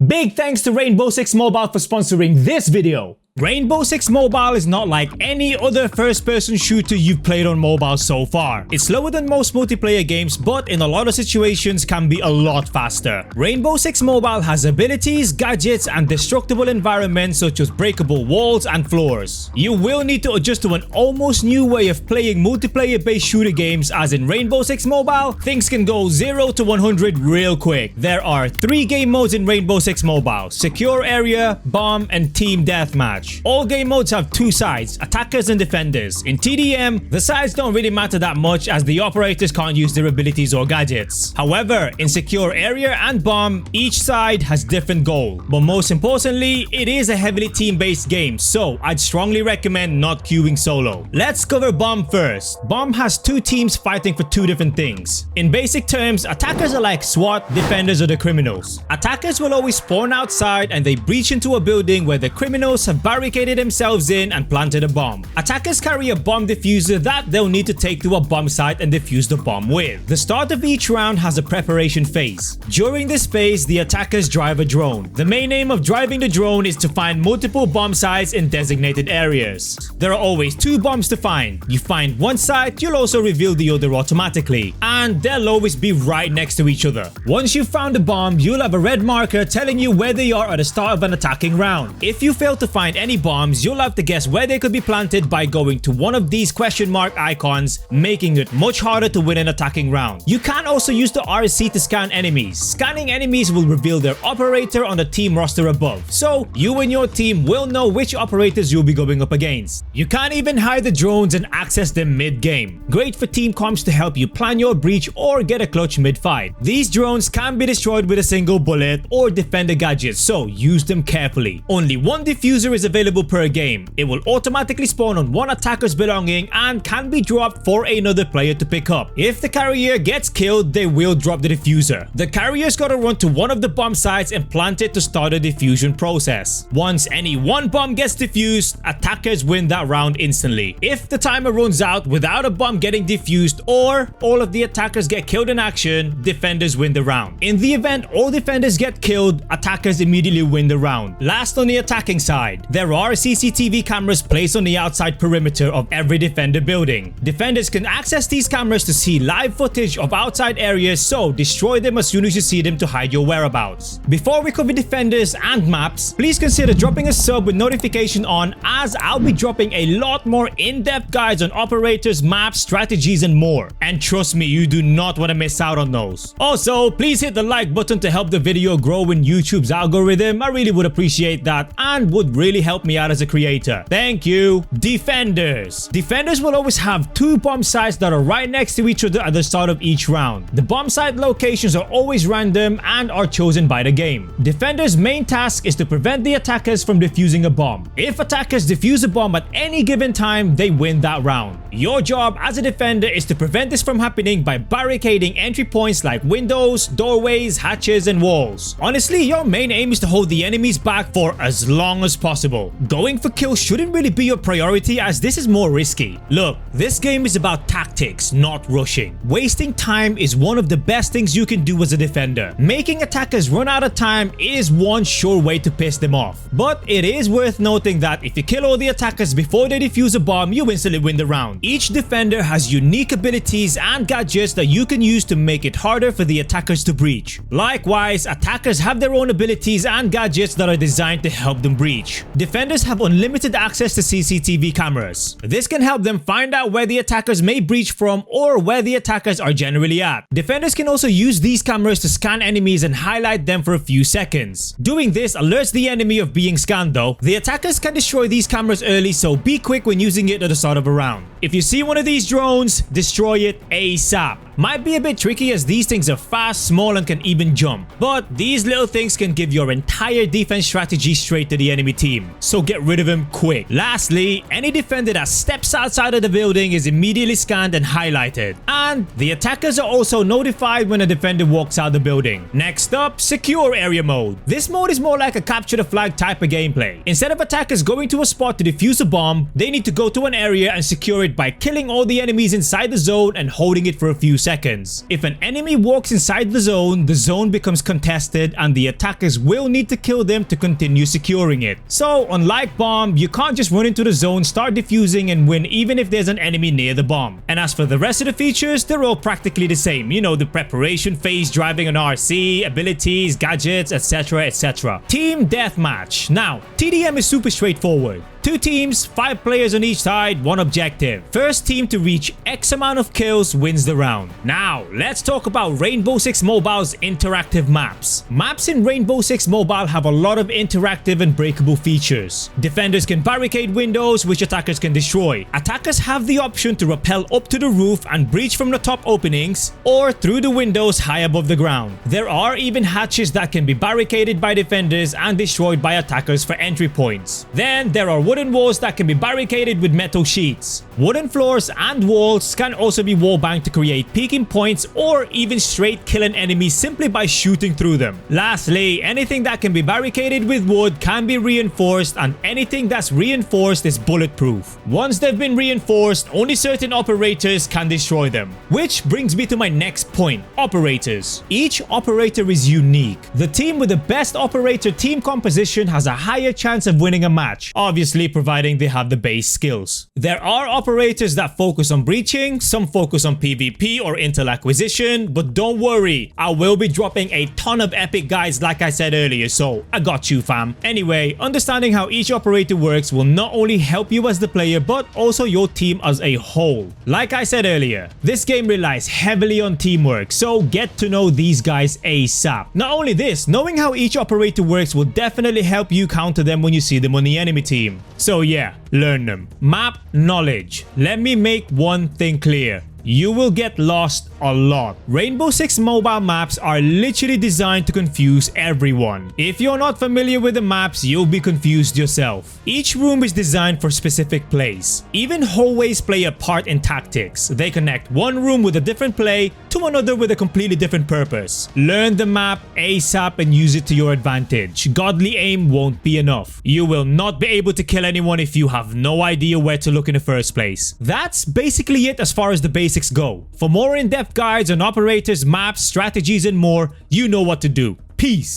Big thanks to Rainbow Six Mobile for sponsoring this video. Rainbow Six Mobile is not like any other first-person shooter you've played on mobile so far. It's slower than most multiplayer games, but in a lot of situations can be a lot faster. Rainbow Six Mobile has abilities, gadgets, and destructible environments such as breakable walls and floors. You will need to adjust to an almost new way of playing multiplayer-based shooter games, as in Rainbow Six Mobile, things can go 0 to 100 real quick. There are 3 game modes in Rainbow Six Mobile: Secure Area, Bomb, and Team Deathmatch. All game modes have 2 sides, attackers and defenders. In TDM, the sides don't really matter that much as the operators can't use their abilities or gadgets. However, in Secure Area and Bomb, each side has different goals. But most importantly, it is a heavily team-based game, so I'd strongly recommend not queuing solo. Let's cover Bomb first. Bomb has 2 teams fighting for 2 different things. In basic terms, attackers are like SWAT, defenders are the criminals. Attackers will always spawn outside and they breach into a building where the criminals have barricaded themselves in and planted a bomb. Attackers carry a bomb diffuser that they'll need to take to a bomb site and defuse the bomb with. The start of each round has a preparation phase. During this phase, the attackers drive a drone. The main aim of driving the drone is to find multiple bomb sites in designated areas. There are always 2 bombs to find. You find one site, you'll also reveal the other automatically, and they'll always be right next to each other. Once you've found a bomb, you'll have a red marker telling you where they are at the start of an attacking round. If you fail to find any bombs, you'll have to guess where they could be planted by going to one of these question mark icons, making it much harder to win an attacking round. You can also use the RC to scan enemies. Scanning enemies will reveal their operator on the team roster above, so you and your team will know which operators you'll be going up against. You can even hide the drones and access them mid-game. Great for team comps to help you plan your breach or get a clutch mid-fight. These drones can be destroyed with a single bullet or defender gadgets, so use them carefully. Only one diffuser is available per game. It will automatically spawn on one attacker's belonging and can be dropped for another player to pick up. If the carrier gets killed, they will drop the diffuser. The carrier's gotta run to one of the bomb sites and plant it to start the diffusion process. Once any one bomb gets diffused, attackers win that round instantly. If the timer runs out without a bomb getting diffused or all of the attackers get killed in action, defenders win the round. In the event all defenders get killed, attackers immediately win the round. Last, on the attacking side, there are CCTV cameras placed on the outside perimeter of every defender building. Defenders can access these cameras to see live footage of outside areas, so destroy them as soon as you see them to hide your whereabouts. Before we cover defenders and maps, please consider dropping a sub with notification on, as I'll be dropping a lot more in-depth guides on operators, maps, strategies, and more. And trust me, you do not want to miss out on those. Also, please hit the like button to help the video grow in YouTube's algorithm. I really would appreciate that and would really help me out as a creator. Thank you. Defenders. Defenders will always have 2 bomb sites that are right next to each other at the start of each round. The bomb site locations are always random and are chosen by the game. Defenders' main task is to prevent the attackers from defusing a bomb. If attackers defuse a bomb at any given time, they win that round. Your job as a defender is to prevent this from happening by barricading entry points like windows, doorways, hatches, and walls. Honestly, your main aim is to hold the enemies back for as long as possible. Going for kills shouldn't really be your priority, as this is more risky. Look, this game is about tactics, not rushing. Wasting time is one of the best things you can do as a defender. Making attackers run out of time is one sure way to piss them off. But it is worth noting that if you kill all the attackers before they defuse a bomb, you instantly win the round. Each defender has unique abilities and gadgets that you can use to make it harder for the attackers to breach. Likewise, attackers have their own abilities and gadgets that are designed to help them breach. Defenders have unlimited access to CCTV cameras. This can help them find out where the attackers may breach from or where the attackers are generally at. Defenders can also use these cameras to scan enemies and highlight them for a few seconds. Doing this alerts the enemy of being scanned though. The attackers can destroy these cameras early, so be quick when using it at the start of a round. If you see one of these drones, destroy it ASAP. Might be a bit tricky as these things are fast, small, and can even jump, but these little things can give your entire defense strategy straight to the enemy team, so get rid of them quick. Lastly, any defender that steps outside of the building is immediately scanned and highlighted, and the attackers are also notified when a defender walks out the building. Next up, Secure Area mode. This mode is more like a capture the flag type of gameplay. Instead of attackers going to a spot to defuse a bomb, they need to go to an area and secure it conquered by killing all the enemies inside the zone and holding it for a few seconds. If an enemy walks inside the zone becomes contested and the attackers will need to kill them to continue securing it. So unlike bomb, you can't just run into the zone, start defusing and win even if there's an enemy near the bomb. And as for the rest of the features, they're all practically the same. You know, the preparation phase, driving an RC, abilities, gadgets, etc, etc. Team Deathmatch. Now, TDM is super straightforward. 2 teams, 5 players on each side, 1 objective. First team to reach X amount of kills wins the round. Now, let's talk about Rainbow Six Mobile's interactive maps. Maps in Rainbow Six Mobile have a lot of interactive and breakable features. Defenders can barricade windows, which attackers can destroy. Attackers have the option to rappel up to the roof and breach from the top openings, or through the windows high above the ground. There are even hatches that can be barricaded by defenders and destroyed by attackers for entry points. Then there are wooden walls that can be barricaded with metal sheets. Wooden floors and walls can also be wallbanged to create peeking points or even straight kill an enemy simply by shooting through them. Lastly, anything that can be barricaded with wood can be reinforced, and anything that's reinforced is bulletproof. Once they've been reinforced, only certain operators can destroy them. Which brings me to my next point, operators. Each operator is unique. The team with the best operator team composition has a higher chance of winning a match, obviously providing they have the base skills. There are operators that focus on breaching, some focus on PvP or intel acquisition, but don't worry, I will be dropping a ton of epic guides like I said earlier, so I got you fam. Anyway, understanding how each operator works will not only help you as the player but also your team as a whole. Like I said earlier, this game relies heavily on teamwork, so get to know these guys ASAP. Not only this, knowing how each operator works will definitely help you counter them when you see them on the enemy team. So yeah, learn them. Map knowledge. Let me make one thing clear. You will get lost a lot. Rainbow Six Mobile maps are literally designed to confuse everyone. If you're not familiar with the maps, you'll be confused yourself. Each room is designed for specific plays. Even hallways play a part in tactics. They connect one room with a different play to another with a completely different purpose. Learn the map ASAP and use it to your advantage. Godly aim won't be enough. You will not be able to kill anyone if you have no idea where to look in the first place. That's basically it as far as the basics go. For more in-depth guides on operators, maps, strategies, and more, you know what to do. Peace.